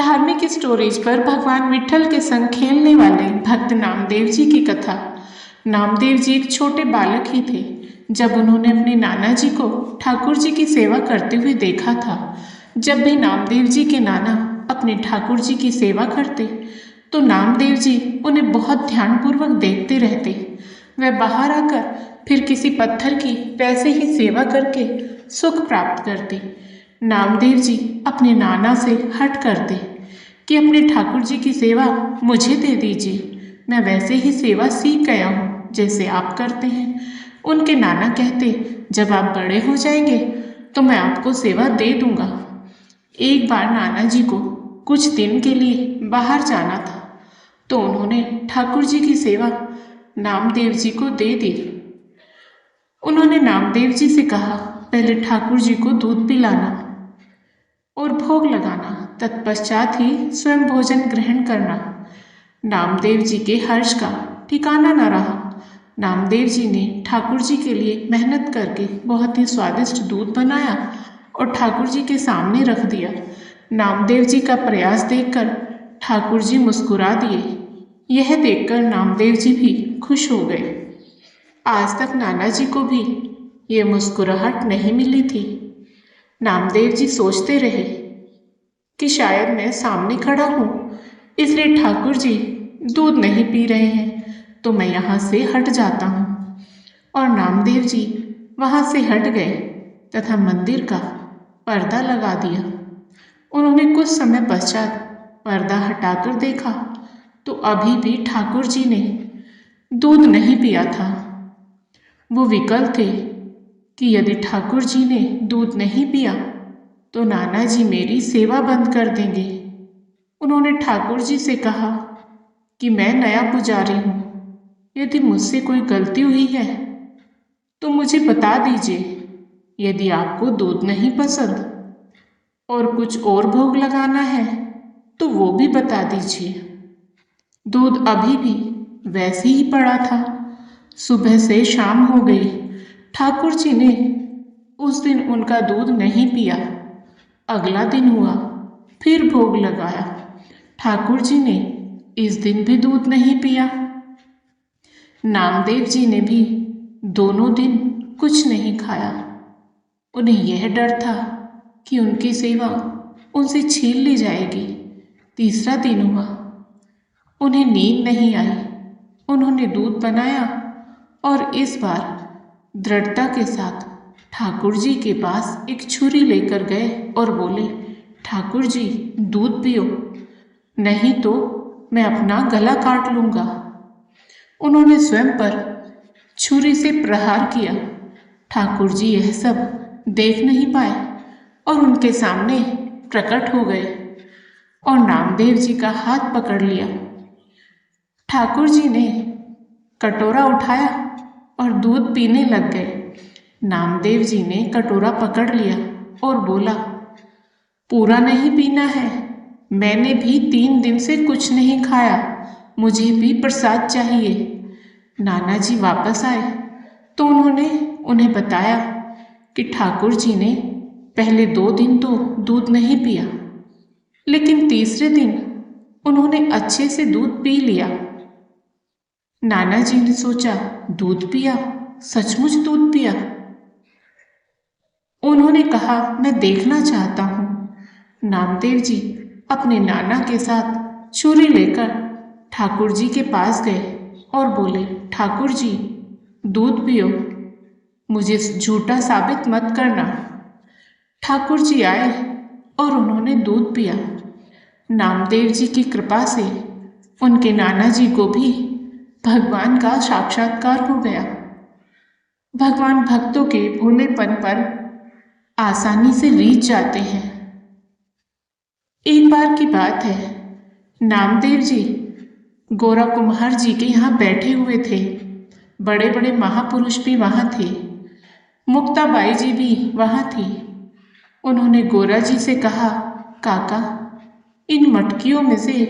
धार्मिक स्टोरीज पर भगवान विट्ठल के संग खेलने वाले भक्त नामदेव जी की कथा। नामदेव जी एक छोटे बालक ही थे जब उन्होंने अपने नाना जी को ठाकुर जी की सेवा करते हुए देखा था। जब भी नामदेव जी के नाना अपने ठाकुर जी की सेवा करते तो नामदेव जी उन्हें बहुत ध्यानपूर्वक देखते रहते। वह बाहर आकर फिर किसी पत्थर की वैसे ही सेवा करके सुख प्राप्त करते। नामदेव जी अपने नाना से हट करते कि अपने ठाकुर जी की सेवा मुझे दे दीजिए, मैं वैसे ही सेवा सीख गया हूँ जैसे आप करते हैं। उनके नाना कहते, जब आप बड़े हो जाएंगे तो मैं आपको सेवा दे दूंगा। एक बार नाना जी को कुछ दिन के लिए बाहर जाना था तो उन्होंने ठाकुर जी की सेवा नामदेव जी को दे दी। उन्होंने नामदेव जी से कहा, पहले ठाकुर जी को दूध पिलाना और भोग लगाना, तत्पश्चात ही स्वयं भोजन ग्रहण करना। नामदेव जी के हर्ष का ठिकाना न रहा। नामदेव जी ने ठाकुर जी के लिए मेहनत करके बहुत ही स्वादिष्ट दूध बनाया और ठाकुर जी के सामने रख दिया। नामदेव जी का प्रयास देखकर ठाकुर जी मुस्कुरा दिए। यह देखकर नामदेव जी भी खुश हो गए। आज तक नाना जी को भी ये मुस्कुराहट नहीं मिली थी। नामदेव जी सोचते रहे कि शायद मैं सामने खड़ा हूँ इसलिए ठाकुर जी दूध नहीं पी रहे हैं तो मैं यहाँ से हट जाता हूँ। और नामदेव जी वहाँ से हट गए तथा मंदिर का पर्दा लगा दिया। उन्होंने कुछ समय पश्चात पर्दा हटाकर देखा तो अभी भी ठाकुर जी ने दूध नहीं पिया था। वो विकल थे कि यदि ठाकुर जी ने दूध नहीं पिया तो नाना जी मेरी सेवा बंद कर देंगे। उन्होंने ठाकुर जी से कहा कि मैं नया पुजारी हूँ, यदि मुझसे कोई गलती हुई है तो मुझे बता दीजिए। यदि आपको दूध नहीं पसंद और कुछ और भोग लगाना है तो वो भी बता दीजिए। दूध अभी भी वैसे ही पड़ा था। सुबह से शाम हो गई, ठाकुर जी ने उस दिन उनका दूध नहीं पिया। अगला दिन हुआ, फिर भोग लगाया, ठाकुर जी ने इस दिन भी दूध नहीं पिया। नामदेव जी ने भी दोनों दिन कुछ नहीं खाया। उन्हें यह डर था कि उनकी सेवा उनसे छीन ली जाएगी। तीसरा दिन हुआ, उन्हें नींद नहीं आई। उन्होंने दूध बनाया और इस बार दृढ़ता के साथ ठाकुर जी के पास एक छुरी लेकर गए और बोले, ठाकुर जी दूध पियो, नहीं तो मैं अपना गला काट लूँगा। उन्होंने स्वयं पर छुरी से प्रहार किया। ठाकुर जी यह सब देख नहीं पाए और उनके सामने प्रकट हो गए और नामदेव जी का हाथ पकड़ लिया। ठाकुर जी ने कटोरा उठाया और दूध पीने लग गए। नामदेव जी ने कटोरा पकड़ लिया और बोला, पूरा नहीं पीना है, मैंने भी 3 दिन से कुछ नहीं खाया, मुझे भी प्रसाद चाहिए। नाना जी वापस आए तो उन्होंने उन्हें बताया कि ठाकुर जी ने पहले 2 दिन तो दूध नहीं पिया, लेकिन तीसरे दिन उन्होंने अच्छे से दूध पी लिया। नाना जी ने सोचा, दूध पिया, सचमुच दूध पिया। उन्होंने कहा, मैं देखना चाहता हूँ। नामदेव जी अपने नाना के साथ छुरी लेकर ठाकुर जी के पास गए और बोले, ठाकुर जी दूध पियो, मुझे झूठा साबित मत करना। ठाकुर जी आए और उन्होंने दूध पिया। नामदेव जी की कृपा से उनके नाना जी को भी भगवान का साक्षात्कार हो गया। भगवान भक्तों के भोलेपन पर आसानी से रीझ जाते हैं। एक बार की बात है, नामदेव जी गोरा कुम्हार जी के यहाँ बैठे हुए थे। बड़े बड़े महापुरुष भी वहाँ थे। मुक्ताबाई जी भी वहाँ थी। उन्होंने गोरा जी से कहा, काका इन मटकियों में से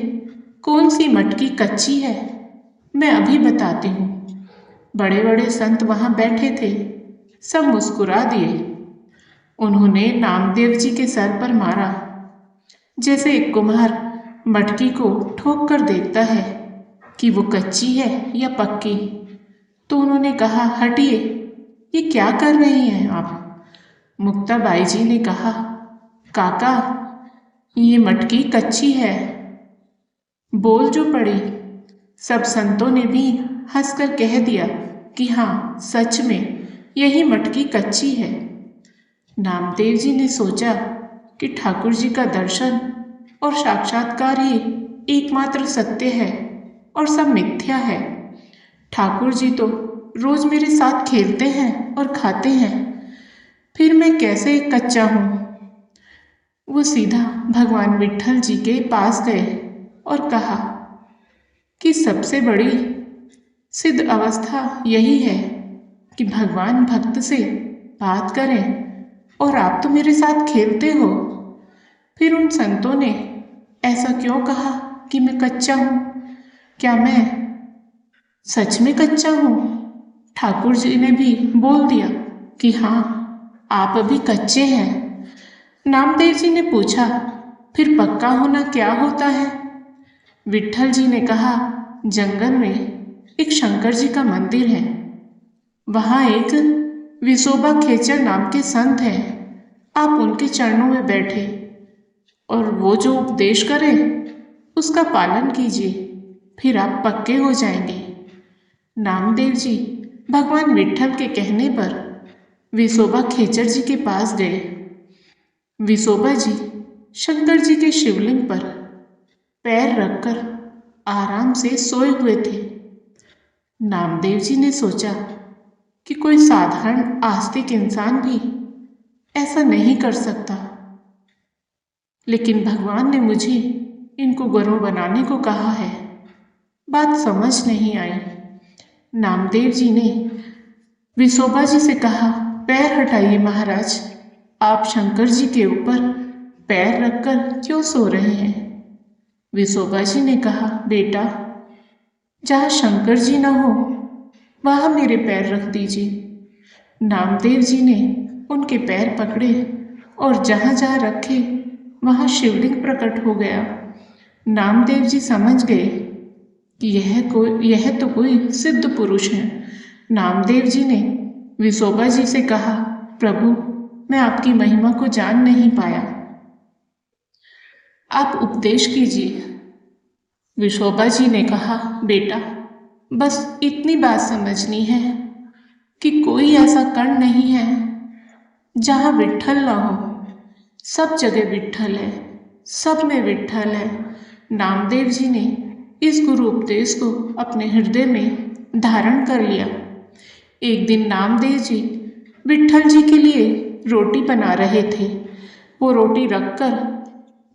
कौन सी मटकी कच्ची है, मैं अभी बताती हूँ। बड़े बड़े संत वहाँ बैठे थे, सब मुस्कुरा दिए। उन्होंने नामदेव जी के सर पर मारा। जैसे एक कुम्हार मटकी को ठोक कर देखता है कि वो कच्ची है या पक्की। तो उन्होंने कहा, हटिए, ये क्या कर रही हैं आप? मुक्ताबाई जी ने कहा, काका, ये मटकी कच्ची है। बोल जो पड़ी। सब संतों ने भी हंसकर कह दिया कि हाँ, सच में यही मटकी कच्ची है। नामदेव जी ने सोचा कि ठाकुर जी का दर्शन और साक्षात्कार ही एकमात्र सत्य है और सब मिथ्या है। ठाकुर जी तो रोज मेरे साथ खेलते हैं और खाते हैं, फिर मैं कैसे कच्चा हूँ? वो सीधा भगवान विट्ठल जी के पास गए और कहा कि सबसे बड़ी सिद्ध अवस्था यही है कि भगवान भक्त से बात करें, और आप तो मेरे साथ खेलते हो। फिर उन संतों ने ऐसा क्यों कहा कि मैं कच्चा हूँ? क्या मैं सच में कच्चा हूँ? ठाकुर जी ने भी बोल दिया कि हाँ, आप अभी कच्चे हैं। नामदेव जी ने पूछा, फिर पक्का होना क्या होता है? विट्ठल जी ने कहा, जंगल में एक शंकर जी का मंदिर है, वहाँ एक विसोबा खेचर नाम के संत हैं। आप उनके चरणों में बैठे और वो जो उपदेश करें उसका पालन कीजिए, फिर आप पक्के हो जाएंगे। नामदेव जी भगवान विट्ठल के कहने पर विसोबा खेचर जी के पास गए। विसोबा जी शंकर जी के शिवलिंग पर पैर रखकर आराम से सोए हुए थे। नामदेव जी ने सोचा कि कोई साधारण आस्तिक इंसान भी ऐसा नहीं कर सकता, लेकिन भगवान ने मुझे इनको गुरु बनाने को कहा है। बात समझ नहीं आई। नामदेव जी ने विसोबा जी से कहा, पैर हटाइए महाराज, आप शंकर जी के ऊपर पैर रखकर क्यों सो रहे हैं? विसोबा जी ने कहा, बेटा, जहाँ शंकर जी न हो वहाँ मेरे पैर रख दीजिए। नामदेव जी ने उनके पैर पकड़े और जहाँ जहाँ रखे वहाँ शिवलिंग प्रकट हो गया। नामदेव जी समझ गए कि यह तो कोई सिद्ध पुरुष है। नामदेव जी ने विसोबा जी से कहा, प्रभु, मैं आपकी महिमा को जान नहीं पाया, आप उपदेश कीजिए। विसोबा जी ने कहा, बेटा, बस इतनी बात समझनी है कि कोई ऐसा कण नहीं है जहाँ विट्ठल ना हो। सब जगह विट्ठल है, सब में विट्ठल है। नामदेव जी ने इस गुरु उपदेश को अपने हृदय में धारण कर लिया। एक दिन नामदेव जी विट्ठल जी के लिए रोटी बना रहे थे। वो रोटी रखकर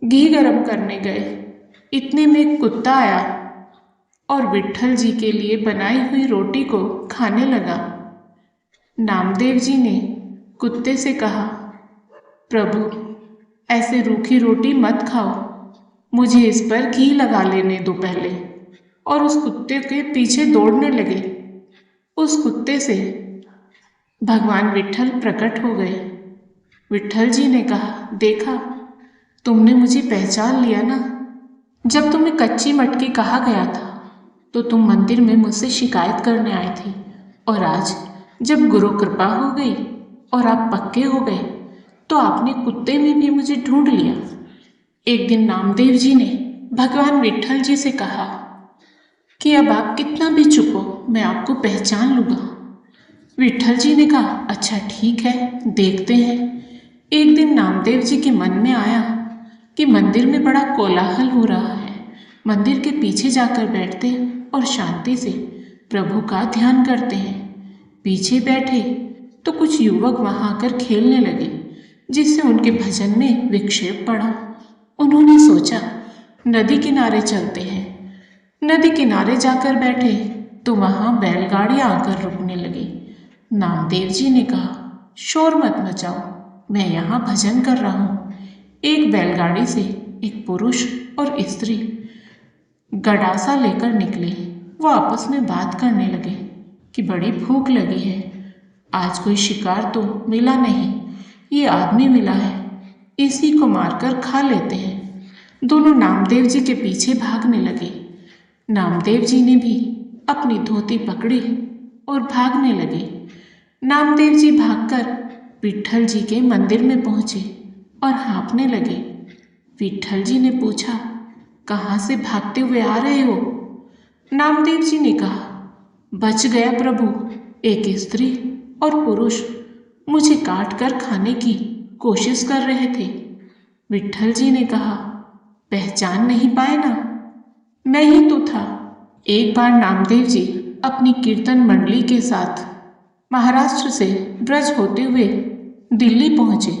घी गरम करने गए। इतने में एक कुत्ता आया और विट्ठल जी के लिए बनाई हुई रोटी को खाने लगा। नामदेव जी ने कुत्ते से कहा, प्रभु, ऐसे रूखी रोटी मत खाओ, मुझे इस पर घी लगा लेने दो पहले। और उस कुत्ते के पीछे दौड़ने लगे। उस कुत्ते से भगवान विट्ठल प्रकट हो गए। विट्ठल जी ने कहा, देखा, तुमने मुझे पहचान लिया ना? जब तुम्हें कच्ची मटकी कहा गया था तो तुम मंदिर में मुझसे शिकायत करने आए थे, और आज जब गुरु कृपा हो गई और आप पक्के हो गए तो आपने कुत्ते में भी मुझे ढूंढ लिया। एक दिन नामदेव जी ने भगवान विट्ठल जी से कहा कि अब आप कितना भी छुपो, मैं आपको पहचान लूँगा। विट्ठल जी ने कहा, अच्छा ठीक है, देखते हैं। एक दिन नामदेव जी के मन में आया कि मंदिर में बड़ा कोलाहल हो रहा है। मंदिर के पीछे जाकर बैठते और शांति से प्रभु का ध्यान करते हैं। पीछे बैठे तो कुछ युवक वहाँ आकर खेलने लगे, जिससे उनके भजन में विक्षेप पड़ा। उन्होंने सोचा, नदी किनारे चलते हैं। नदी किनारे जाकर बैठे तो वहाँ बैलगाड़ियाँ आकर रुकने लगी। नामदेव जी ने कहा, शोर मत मचाओ, मैं यहाँ भजन कर रहा हूँ। एक बैलगाड़ी से एक पुरुष और स्त्री गडासा लेकर निकले। वो आपस में बात करने लगे कि बड़ी भूख लगी है, आज कोई शिकार तो मिला नहीं, ये आदमी मिला है, इसी को मारकर खा लेते हैं। दोनों नामदेव जी के पीछे भागने लगे। नामदेव जी ने भी अपनी धोती पकड़ी और भागने लगे। नामदेव जी भागकर विट्ठल जी के मंदिर में पहुंचे और हाँफने लगे। विट्ठल जी ने पूछा, कहाँ से भागते हुए आ रहे हो? नामदेव जी ने कहा, बच गया प्रभु, एक स्त्री और पुरुष मुझे काट कर खाने की कोशिश कर रहे थे। विट्ठल जी ने कहा, पहचान नहीं पाए ना? मैं ही तो था। एक बार नामदेव जी अपनी कीर्तन मंडली के साथ महाराष्ट्र से ब्रज होते हुए दिल्ली पहुंचे।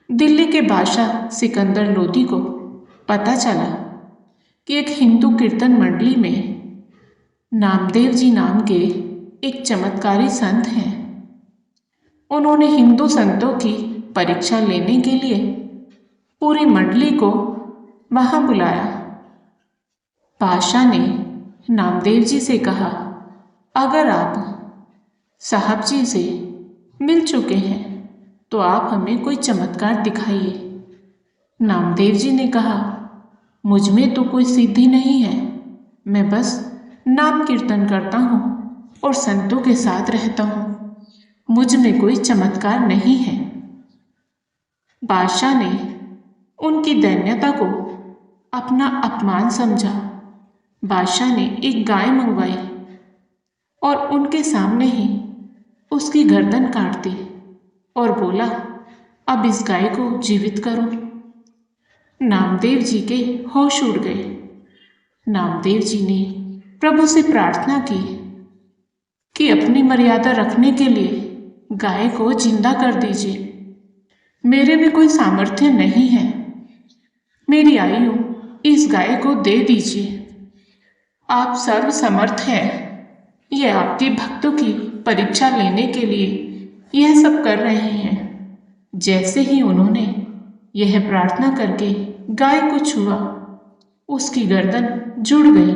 दिल्ली के बादशाह सिकंदर लोदी को पता चला कि एक हिंदू कीर्तन मंडली में नामदेव जी नाम के एक चमत्कारी संत हैं। उन्होंने हिंदू संतों की परीक्षा लेने के लिए पूरी मंडली को वहां बुलाया। बादशाह ने नामदेव जी से कहा, अगर आप साहब जी से मिल चुके हैं तो आप हमें कोई चमत्कार दिखाइए। नामदेव जी ने कहा, मुझ में तो कोई सिद्धि नहीं है, मैं बस नाम कीर्तन करता हूँ और संतों के साथ रहता हूँ, मुझ में कोई चमत्कार नहीं है। बादशाह ने उनकी दैन्यता को अपना अपमान समझा। बादशाह ने एक गाय मंगवाई और उनके सामने ही उसकी गर्दन काट दी और बोला, अब इस गाय को जीवित करो। नामदेव जी के होश उड़ गए। नामदेव जी ने प्रभु से प्रार्थना की कि अपनी मर्यादा रखने के लिए गाय को जिंदा कर दीजिए। मेरे में कोई सामर्थ्य नहीं है, मेरी आयु इस गाय को दे दीजिए। आप सर्व समर्थ हैं, ये आपके भक्तों की परीक्षा लेने के लिए यह सब कर रहे हैं। जैसे ही उन्होंने यह प्रार्थना करके गाय को छुआ, उसकी गर्दन जुड़ गई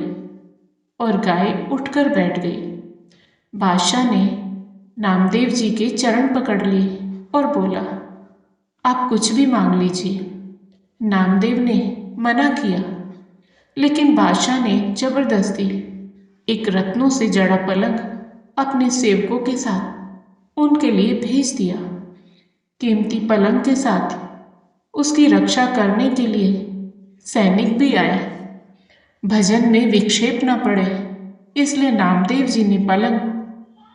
और गाय उठकर बैठ गई। बादशाह ने नामदेव जी के चरण पकड़ लिए और बोला, आप कुछ भी मांग लीजिए। नामदेव ने मना किया, लेकिन बादशाह ने जबरदस्ती एक रत्नों से जड़ा पलंग अपने सेवकों के साथ उनके लिए भेज दिया। कीमती पलंग के साथ उसकी रक्षा करने के लिए सैनिक भी आए। भजन में विक्षेप न पड़े, इसलिए नामदेव जी ने पलंग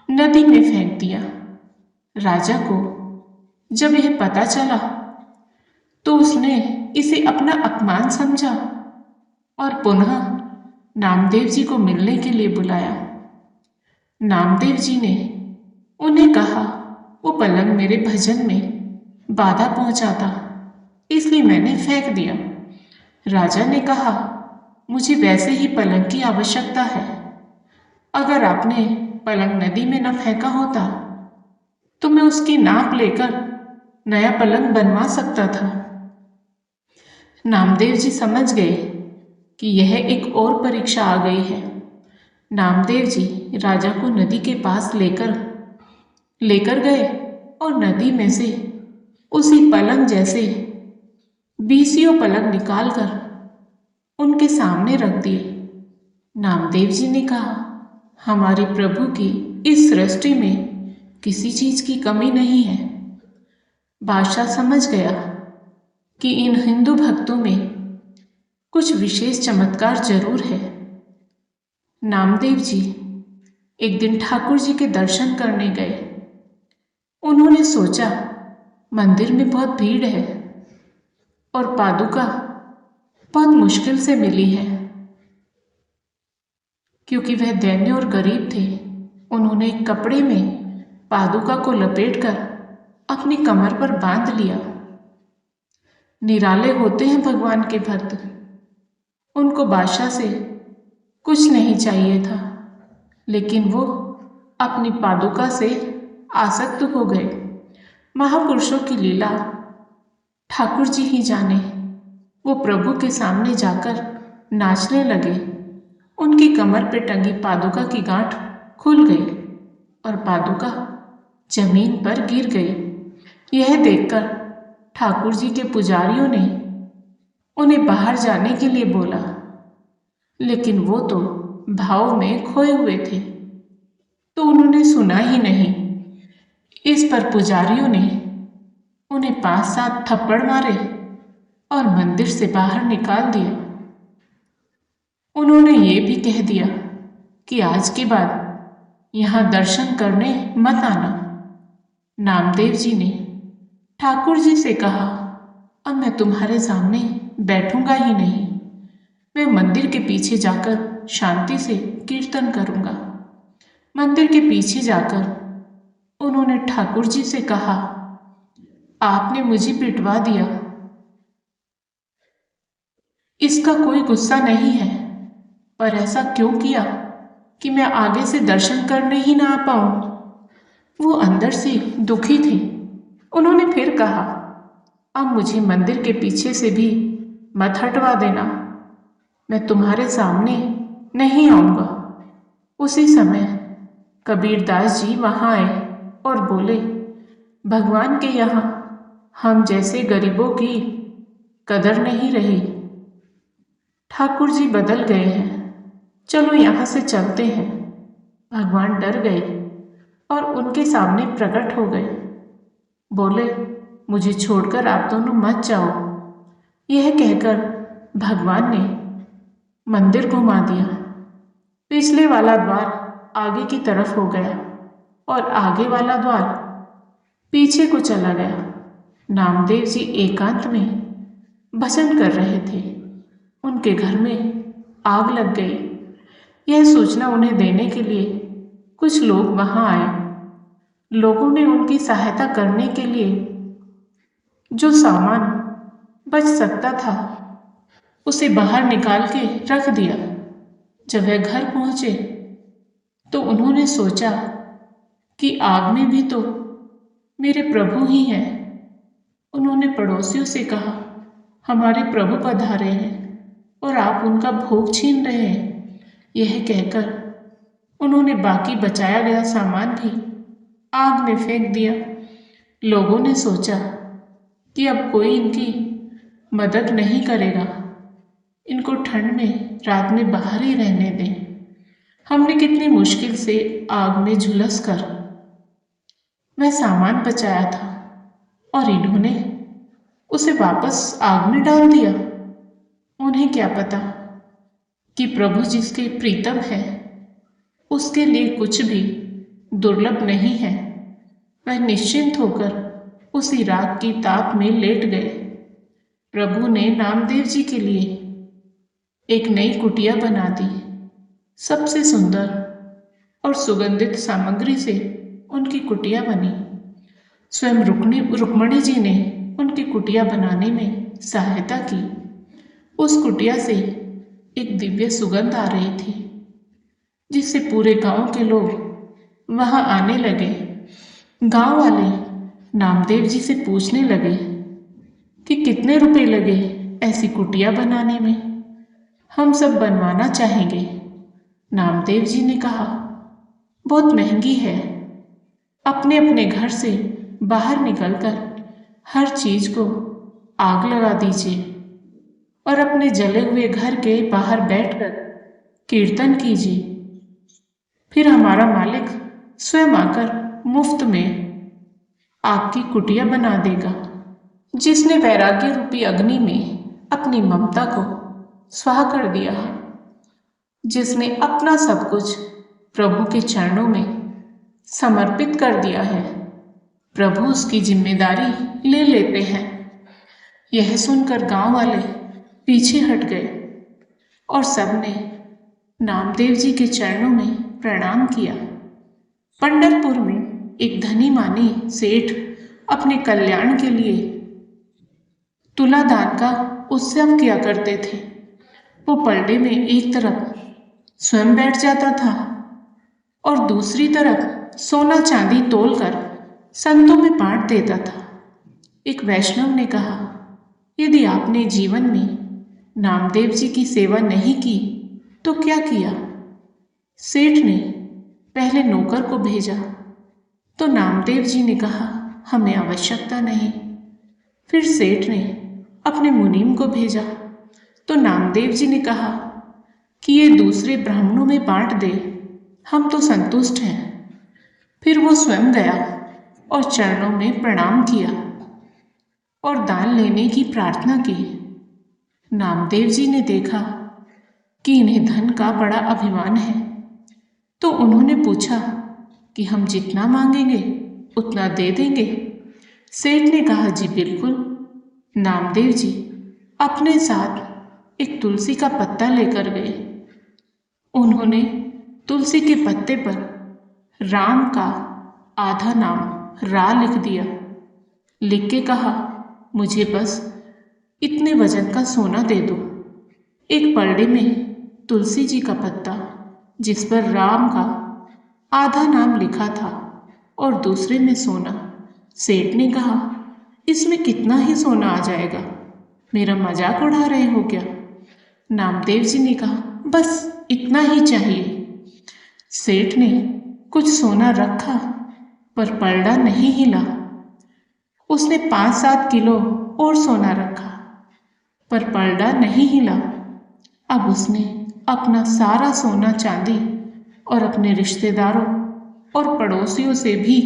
नदी में फेंक दिया। राजा को जब यह पता चला तो उसने इसे अपना अपमान समझा और पुनः नामदेव जी को मिलने के लिए बुलाया। नामदेव जी ने उन्हें कहा, वो पलंग मेरे भजन में बाधा पहुंचाता, इसलिए मैंने फेंक दिया। राजा ने कहा, मुझे वैसे ही पलंग की आवश्यकता है। अगर आपने पलंग नदी में न फेंका होता तो मैं उसकी नाप लेकर नया पलंग बनवा सकता था। नामदेव जी समझ गए कि यह एक और परीक्षा आ गई है। नामदेव जी राजा को नदी के पास लेकर गए और नदी में से उसी पलंग जैसे 20 पलंग निकालकर उनके सामने रख दिए। नामदेव जी ने कहा, हमारे प्रभु की इस सृष्टि में किसी चीज की कमी नहीं है। बादशाह समझ गया कि इन हिंदू भक्तों में कुछ विशेष चमत्कार जरूर है। नामदेव जी एक दिन ठाकुर जी के दर्शन करने गए। उन्होंने सोचा, मंदिर में बहुत भीड़ है और पादुका बहुत मुश्किल से मिली है। क्योंकि वह दैन्य और गरीब थे, उन्होंने एक कपड़े में पादुका को लपेटकर अपनी कमर पर बांध लिया। निराले होते हैं भगवान के भक्त, उनको बादशाह से कुछ नहीं चाहिए था, लेकिन वो अपनी पादुका से आसक्त हो गए। महापुरुषों की लीला ठाकुर जी ही जाने। वो प्रभु के सामने जाकर नाचने लगे। उनकी कमर पे टंगी पादुका की गांठ खुल गई और पादुका जमीन पर गिर गई। यह देखकर ठाकुर जी के पुजारियों ने उन्हें बाहर जाने के लिए बोला, लेकिन वो तो भाव में खोए हुए थे, तो उन्होंने सुना ही नहीं। इस पर पुजारियों ने उन्हें 5-7 थप्पड़ मारे और मंदिर से बाहर निकाल दिया। उन्होंने ये भी कह दिया कि आज के बाद यहाँ दर्शन करने मत आना। नामदेव जी ने ठाकुर जी से कहा, अब मैं तुम्हारे सामने बैठूंगा ही नहीं, मैं मंदिर के पीछे जाकर शांति से कीर्तन करूंगा। मंदिर के पीछे जाकर उन्होंने ठाकुर जी से कहा, आपने मुझे पिटवा दिया, इसका कोई गुस्सा नहीं है, पर ऐसा क्यों किया कि मैं आगे से दर्शन करने ही ना आ पाऊं। वो अंदर से दुखी थी। उन्होंने फिर कहा, अब मुझे मंदिर के पीछे से भी मत हटवा देना, मैं तुम्हारे सामने नहीं आऊंगा। उसी समय कबीरदास जी वहां आए और बोले, भगवान के यहाँ हम जैसे गरीबों की कदर नहीं रही। ठाकुर जी बदल गए हैं, चलो यहाँ से चलते हैं। भगवान डर गए और उनके सामने प्रकट हो गए। बोले, मुझे छोड़कर आप दोनों मत जाओ। यह कहकर भगवान ने मंदिर घुमा दिया। पिछले वाला द्वार आगे की तरफ हो गया और आगे वाला द्वार पीछे को चला गया। नामदेव जी एकांत में भजन कर रहे थे। उनके घर में आग लग गई। यह सूचना उन्हें देने के लिए कुछ लोग वहां आए। लोगों ने उनकी सहायता करने के लिए जो सामान बच सकता था उसे बाहर निकाल के रख दिया। जब वह घर पहुंचे तो उन्होंने सोचा कि आग में भी तो मेरे प्रभु ही हैं। उन्होंने पड़ोसियों से कहा, हमारे प्रभु पधारे हैं और आप उनका भोग छीन रहे हैं। यह कहकर उन्होंने बाकी बचाया गया सामान भी आग में फेंक दिया। लोगों ने सोचा कि अब कोई इनकी मदद नहीं करेगा, इनको ठंड में रात में बाहर ही रहने दें। हमने कितनी मुश्किल से आग में झुलस कर वह सामान बचाया था और इन्होंने उसे वापस आग में डाल दिया। उन्हें क्या पता कि प्रभु जिसके प्रीतम है उसके लिए कुछ भी दुर्लभ नहीं है। वह निश्चिंत होकर उसी राख की ताप में लेट गए। प्रभु ने नामदेव जी के लिए एक नई कुटिया बना दी। सबसे सुंदर और सुगंधित सामग्री से उनकी कुटिया बनी। स्वयं रुक्मणी जी ने उनकी कुटिया बनाने में सहायता की। उस कुटिया से एक दिव्य सुगंध आ रही थी, जिससे पूरे गांव के लोग वहां आने लगे। गांव वाले नामदेव जी से पूछने लगे कि कितने रुपए लगे ऐसी कुटिया बनाने में, हम सब बनवाना चाहेंगे। नामदेव जी ने कहा, बहुत महंगी है, अपने अपने घर से बाहर निकलकर हर चीज को आग लगा दीजिए और अपने जले हुए घर के बाहर बैठकर कीर्तन कीजिए, फिर हमारा मालिक स्वयं आकर मुफ्त में आपकी कुटिया बना देगा। जिसने वैराग्य रूपी अग्नि में अपनी ममता को स्वाह कर दिया है, जिसने अपना सब कुछ प्रभु के चरणों में समर्पित कर दिया है, प्रभु उसकी जिम्मेदारी ले लेते हैं। यह सुनकर गांव वाले पीछे हट गए और सबने नामदेव जी के चरणों में प्रणाम किया। पंढरपुर में एक धनी मानी सेठ अपने कल्याण के लिए तुलादान का उत्सव किया करते थे। वो पलड़े में एक तरफ स्वयं बैठ जाता था और दूसरी तरफ सोना चांदी तोलकर संतों में बांट देता था। एक वैष्णव ने कहा, यदि आपने जीवन में नामदेव जी की सेवा नहीं की तो क्या किया? सेठ ने पहले नौकर को भेजा तो नामदेव जी ने कहा, हमें आवश्यकता नहीं। फिर सेठ ने अपने मुनीम को भेजा तो नामदेव जी ने कहा कि ये दूसरे ब्राह्मणों में बांट दे, हम तो संतुष्ट हैं। फिर वो स्वयं गया और चरणों में प्रणाम किया और दान लेने की प्रार्थना की। नामदेव जी ने देखा कि इन्हें धन का बड़ा अभिमान है, तो उन्होंने पूछा कि हम जितना मांगेंगे उतना दे देंगे। सेठ ने कहा, जी बिल्कुल। नामदेव जी अपने साथ एक तुलसी का पत्ता लेकर गए। उन्होंने तुलसी के पत्ते पर राम का आधा नाम रा लिख दिया। लिख के कहा, मुझे बस इतने वजन का सोना दे दो। एक पलड़े में तुलसी जी का पत्ता जिस पर राम का आधा नाम लिखा था और दूसरे में सोना। सेठ ने कहा, इसमें कितना ही सोना आ जाएगा, मेरा मजाक उड़ा रहे हो क्या? नामदेव जी ने कहा, बस इतना ही चाहिए। सेठ ने कुछ सोना रखा पर पलड़ा नहीं हिला। उसने 5-7 किलो और सोना रखा पर पलड़ा नहीं हिला। अब उसने अपना सारा सोना चांदी और अपने रिश्तेदारों और पड़ोसियों से भी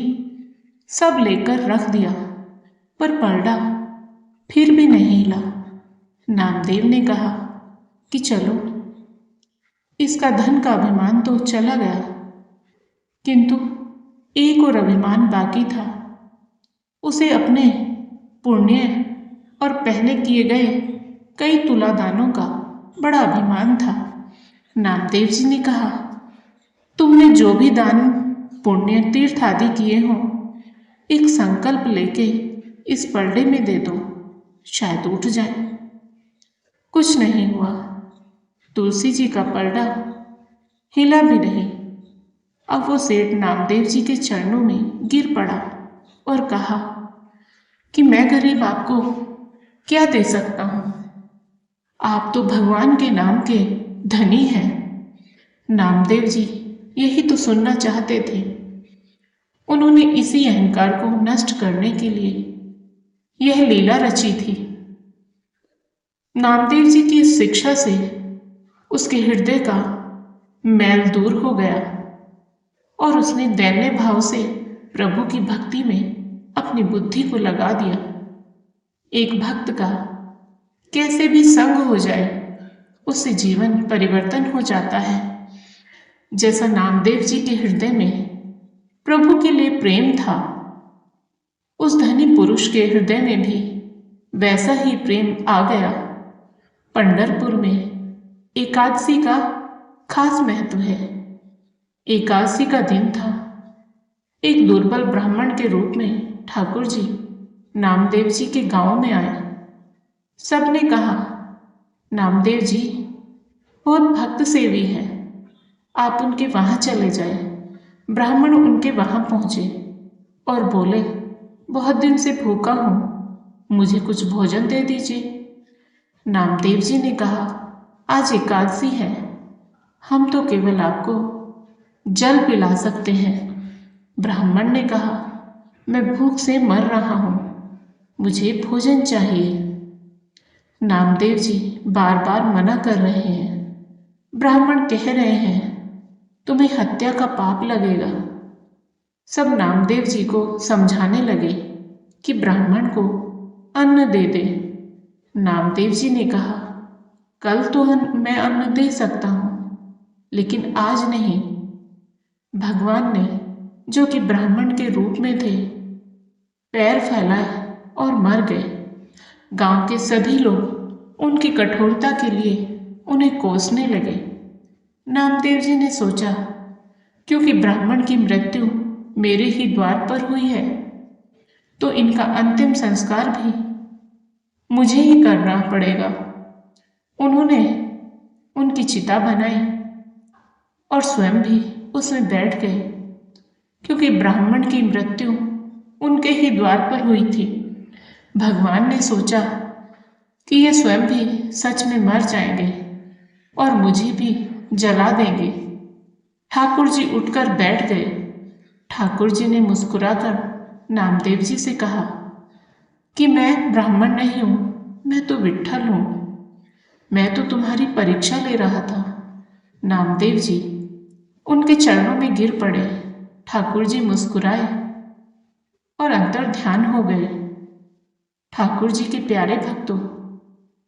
सब लेकर रख दिया, पर पलड़ा फिर भी नहीं हिला। नामदेव ने कहा कि चलो, इसका धन का अभिमान तो चला गया, किंतु एक और अभिमान बाकी था। उसे अपने पुण्य और पहले किए गए कई तुलादानों का बड़ा अभिमान था। नामदेव जी ने कहा, तुमने जो भी दान पुण्य तीर्थ आदि किए हों, एक संकल्प लेके इस पलड़े में दे दो, शायद उठ जाए। कुछ नहीं हुआ। तुलसी जी का पलड़ा हिला भी नहीं। अब वो सेठ नामदेव जी के चरणों में गिर पड़ा और कहा कि मैं गरीब आपको क्या दे सकता हूँ, आप तो भगवान के नाम के धनी हैं। नामदेव जी यही तो सुनना चाहते थे। उन्होंने इसी अहंकार को नष्ट करने के लिए यह लीला रची थी। नामदेव जी की इस शिक्षा से उसके हृदय का मैल दूर हो गया और उसने दैन्य भाव से प्रभु की भक्ति में अपनी बुद्धि को लगा दिया। एक भक्त का कैसे भी संग हो जाए, उससे जीवन परिवर्तन हो जाता है। जैसा नामदेव जी के हृदय में प्रभु के लिए प्रेम था, उस धनी पुरुष के हृदय में भी वैसा ही प्रेम आ गया। पंढरपुर में एकादशी का खास महत्व है। एकादशी का दिन था। एक दुर्बल ब्राह्मण के रूप में ठाकुर जी नामदेव जी के गांव में आए। सबने कहा, नामदेव जी बहुत भक्त सेवी हैं, आप उनके वहां चले जाए। ब्राह्मण उनके वहां पहुंचे और बोले, बहुत दिन से भूखा हूं, मुझे कुछ भोजन दे दीजिए। नामदेव जी ने कहा, आज एकादशी है, हम तो केवल आपको जल पिला सकते हैं। ब्राह्मण ने कहा, मैं भूख से मर रहा हूं, मुझे भोजन चाहिए। नामदेव जी बार बार मना कर रहे हैं। ब्राह्मण कह रहे हैं, तुम्हें हत्या का पाप लगेगा। सब नामदेव जी को समझाने लगे कि ब्राह्मण को अन्न दे दे। नामदेव जी ने कहा, कल तो मैं अन्न दे सकता हूं, लेकिन आज नहीं। भगवान ने, जो कि ब्राह्मण के रूप में थे, पैर फैलाए और मर गए। गांव के सभी लोग उनकी कठोरता के लिए उन्हें कोसने लगे। नामदेव जी ने सोचा, क्योंकि ब्राह्मण की मृत्यु मेरे ही द्वार पर हुई है, तो इनका अंतिम संस्कार भी मुझे ही करना पड़ेगा। उन्होंने उनकी चिता बनाई और स्वयं भी उसमें बैठ गए, क्योंकि ब्राह्मण की मृत्यु उनके ही द्वार पर हुई थी। भगवान ने सोचा कि ये स्वयं भी सच में मर जाएंगे और मुझे भी जला देंगे। ठाकुर जी उठकर बैठ गए। ठाकुर जी ने मुस्कुराकर नामदेव जी से कहा कि मैं ब्राह्मण नहीं हूं, मैं तो विट्ठल हूं। मैं तो तुम्हारी परीक्षा ले रहा था। नामदेव जी उनके चरणों में गिर पड़े। ठाकुर जी मुस्कुराए और अंतर ध्यान हो गए। ठाकुर जी के प्यारे भक्तों,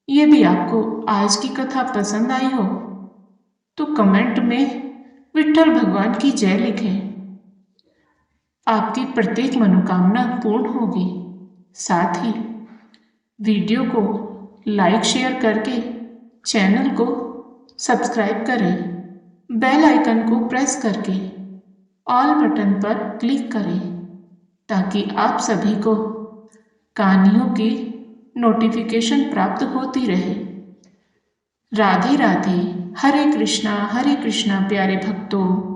यदि आपको आज की कथा पसंद आई हो तो कमेंट में विट्ठल भगवान की जय लिखें। आपकी प्रत्येक मनोकामना पूर्ण होगी। साथ ही वीडियो को लाइक शेयर करके चैनल को सब्सक्राइब करें। बेल आइकन को प्रेस करके ऑल बटन पर क्लिक करें ताकि आप सभी को कहानियों की नोटिफिकेशन प्राप्त होती रहे। राधे राधे। हरे कृष्णा प्यारे भक्तों।